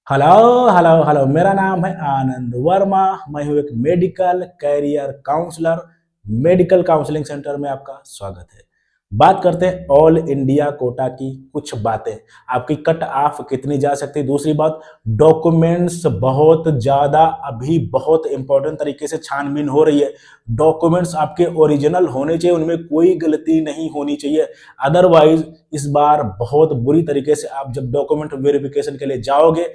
Hello hello hello, मेरा नाम है आनंद वर्मा। मैं हूँ एक medical career counsellor. Medical counselling centre में आपका स्वागत है। बात करते हैं ऑल इंडिया कोटा की कुछ बातें। आपकी कट ऑफ कितनी जा सकती है। दूसरी बात, डॉक्यूमेंट्स बहुत ज़्यादा अभी बहुत इंपॉर्टेंट तरीके से छानबीन हो रही है। डॉक्यूमेंट्स आपके ओरिजिनल होने चाहिए, उनमें कोई गलती नहीं होनी चाहिए। अदरवाइज इस बार बहुत बुरी तरीके से आप जब डॉक्यूमेंट वेरिफिकेशन के लिए जाओगे,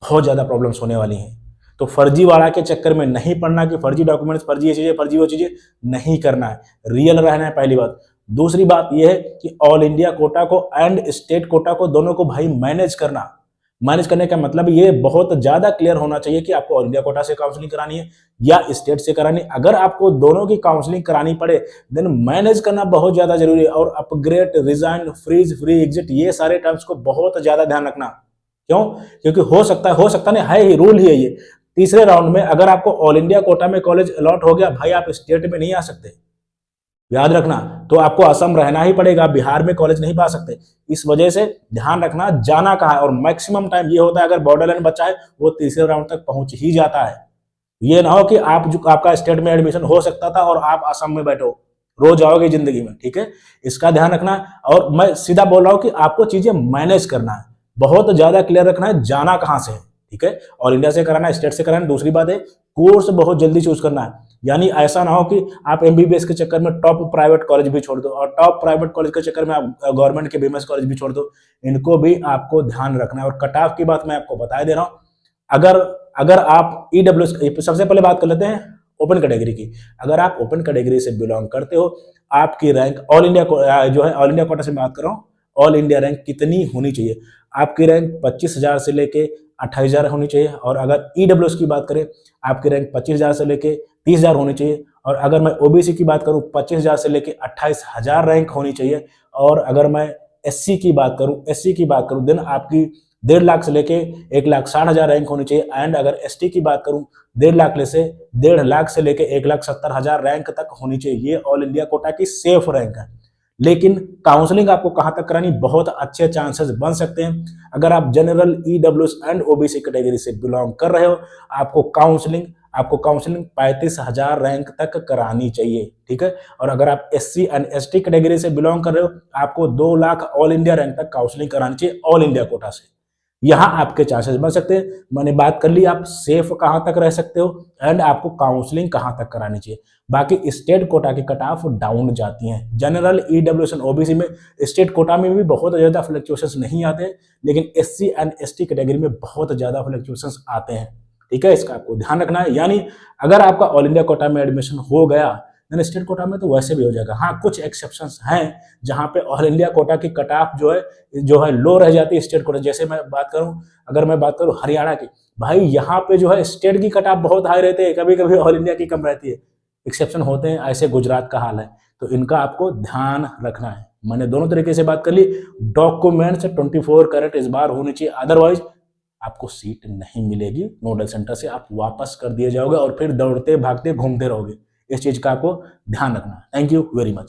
बहुत ज़्यादा प्रॉब्लम्स होने वाली हैं। तो फर्जीवाड़ा के चक्कर में नहीं पड़ना कि फर्जी डॉक्यूमेंट्स, फर्जी ये चीज़ें, फर्जी वो चीज़ें नहीं करना है। रियल रहना है, पहली बात। दूसरी बात यह है कि ऑल इंडिया कोटा को एंड स्टेट कोटा को दोनों को भाई मैनेज करना। मैनेज करने का मतलब ये बहुत ज़्यादा क्लियर होना चाहिए कि आपको ऑल इंडिया कोटा से काउंसलिंग करानी है या स्टेट से करानी है। अगर आपको दोनों की काउंसलिंग करानी पड़े देन मैनेज करना बहुत ज़्यादा जरूरी है। और upgrade, resign, freeze, free exit, ये सारे टर्म्स को बहुत ज़्यादा ध्यान रखना। क्यों? क्योंकि हो सकता नहीं, है ही, रूल ही है ये। तीसरे राउंड में अगर आपको ऑल इंडिया कोटा में कॉलेज अलॉट हो गया, भाई आप स्टेट में नहीं आ सकते, याद रखना। तो आपको असम रहना ही पड़ेगा, बिहार में कॉलेज नहीं पा सकते। इस वजह से ध्यान रखना जाना कहाँ है। और मैक्सिमम टाइम ये होता है अगर बॉर्डर लाइन बच्चा है वो तीसरे राउंड तक पहुंच ही जाता है। ये ना हो कि आपका स्टेट में एडमिशन हो सकता था और आप असम में बैठो, रोज आओगे जिंदगी में, ठीक है। इसका ध्यान रखना। और मैं सीधा बोल रहा हूं कि आपको चीजें मैनेज करना है, बहुत ज्यादा क्लियर रखना है जाना कहां से है, ठीक है। ऑल इंडिया से कराना है, स्टेट से कराना है। दूसरी बात है, कोर्स बहुत जल्दी चूज करना है। यानी ऐसा ना हो कि आप एमबीबीएस के चक्कर में टॉप प्राइवेट कॉलेज भी छोड़ दो और टॉप प्राइवेट कॉलेज के चक्कर में आप गवर्नमेंट के बीएमएस कॉलेज भी छोड़ दो। इनको भी आपको ध्यान रखना है। और कट ऑफ की बात मैं आपको बता दे रहा हूं। अगर अगर आप ईडब्ल्यू, सबसे पहले बात कर लेते हैं ओपन कैटेगरी की। अगर आप ओपन कैटेगरी से बिलोंग करते हो, आपकी रैंक ऑल इंडिया जो है, ऑल इंडिया कोटा से बात कर रहा हूँ, ऑल इंडिया रैंक कितनी होनी चाहिए? आपकी रैंक 25,000 से लेके 28,000 होनी चाहिए। और अगर ईडब्ल्यूएस की बात करें, आपकी रैंक 25,000 से लेके 30,000 होनी चाहिए। और अगर मैं ओबीसी की बात करूं, 25,000 से लेके 28,000 रैंक होनी चाहिए। और अगर मैं एससी की बात करूं देन आपकी 1.5 लाख से लेके 1,60,000 रैंक होनी चाहिए। एंड अगर एसटी की बात करूं, 1.5 लाख से लेके 1,70,000 रैंक तक होनी चाहिए। ये ऑल इंडिया कोटा की सेफ रैंक है। लेकिन काउंसलिंग आपको कहां तक करानी, बहुत अच्छे चांसेस बन सकते हैं। अगर आप general, EWS and OBC category से बिलोंग कर रहे हो, आपको काउंसलिंग 35,000 रैंक तक करानी चाहिए, ठीक है। और अगर आप एससी एंड एसटी कैटेगरी से बिलोंग कर रहे हो, आपको 2 लाख ऑल इंडिया रैंक तक काउंसलिंग करानी चाहिए ऑल इंडिया कोटा से। यहाँ आपके चांसेस बन सकते हैं। मैंने बात कर ली आप सेफ कहां तक रह सकते हो एंड आपको काउंसलिंग कहां तक करानी चाहिए। बाकी स्टेट कोटा की कट ऑफ डाउन जाती हैं। जनरल, ईडब्ल्यूएस एंड ओबीसी में, स्टेट कोटा में भी बहुत ज्यादा फ्लक्चुएशंस नहीं आते, लेकिन एससी एंड एसटी कैटेगरी में बहुत ज्यादा फ्लक्चुएशंस आते हैं, ठीक है। इसका आपको ध्यान रखना है। यानी अगर आपका ऑल इंडिया कोटा में एडमिशन हो गया देन स्टेट कोटा में तो वैसे भी हो जाएगा। हाँ, कुछ एक्सेप्शंस हैं जहां पे ऑल इंडिया कोटा की कट ऑफ जो है लो रह जाती है स्टेट कोटा। जैसे अगर मैं बात करूं हरियाणा की, भाई यहाँ पे जो है स्टेट की कट ऑफ बहुत हाई रहते हैं, कभी कभी ऑल इंडिया की कम रहती है। एक्सेप्शन होते हैं, ऐसे गुजरात का हाल है। तो इनका आपको ध्यान रखना है। मैंने दोनों तरीके से बात कर ली। डॉक्यूमेंट्स 24 कैरेट इस बार होनी चाहिए, अदरवाइज आपको सीट नहीं मिलेगी। नोडल सेंटर से आप वापस कर दिए जाओगे और फिर दौड़ते भागते घूमते रहोगे। इस चीज का आपको ध्यान रखना है। Thank you very much.